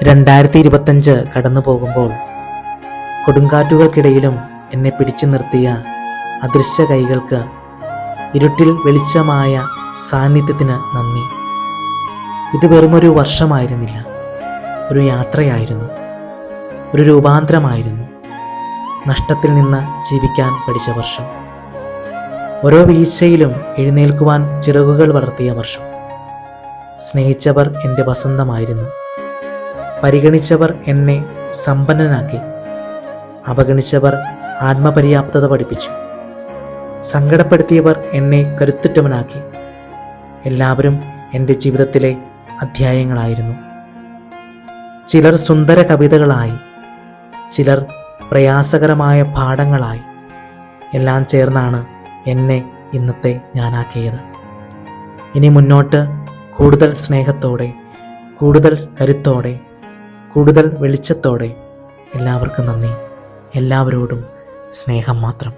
2025 കടന്നു പോകുമ്പോൾ കൊടുങ്കാറ്റുകൾക്കിടയിലും എന്നെ പിടിച്ചു നിർത്തിയ അദൃശ്യ കൈകൾക്ക്, ഇരുട്ടിൽ വെളിച്ചമായ സാന്നിധ്യത്തിന് നന്ദി. ഇത് വെറുമൊരു വർഷമായിരുന്നില്ല, ഒരു യാത്രയായിരുന്നു, ഒരു രൂപാന്തരമായിരുന്നു. നഷ്ടത്തിൽ നിന്ന് ജീവിക്കാൻ പഠിച്ച വർഷം, ഓരോ വീഴ്ചയിലും എഴുന്നേൽക്കുവാൻ ചിറകുകൾ വളർത്തിയ വർഷം. സ്നേഹിച്ചവർ എൻ്റെ വസന്തമായിരുന്നു, പരിഗണിച്ചവർ എന്നെ സമ്പന്നനാക്കി, അവഗണിച്ചവർ ആത്മപര്യാപ്തത പഠിപ്പിച്ചു, സങ്കടപ്പെടുത്തിയവർ എന്നെ കരുത്തുറ്റവനാക്കി. എല്ലാവരും എൻ്റെ ജീവിതത്തിലെ അധ്യായങ്ങളായിരുന്നു. ചിലർ സുന്ദര കവിതകളായി, ചിലർ പ്രയാസകരമായ പാഠങ്ങളായി. എല്ലാം ചേർന്നാണ് എന്നെ ഇന്നത്തെ ഞാനാക്കിയത്. ഇനി മുന്നോട്ട് കൂടുതൽ സ്നേഹത്തോടെ, കൂടുതൽ കരുത്തോടെ, കൂടുതൽ വെളിച്ചത്തോടെ. എല്ലാവർക്കും നന്ദി. എല്ലാവരോടും സ്നേഹം മാത്രം.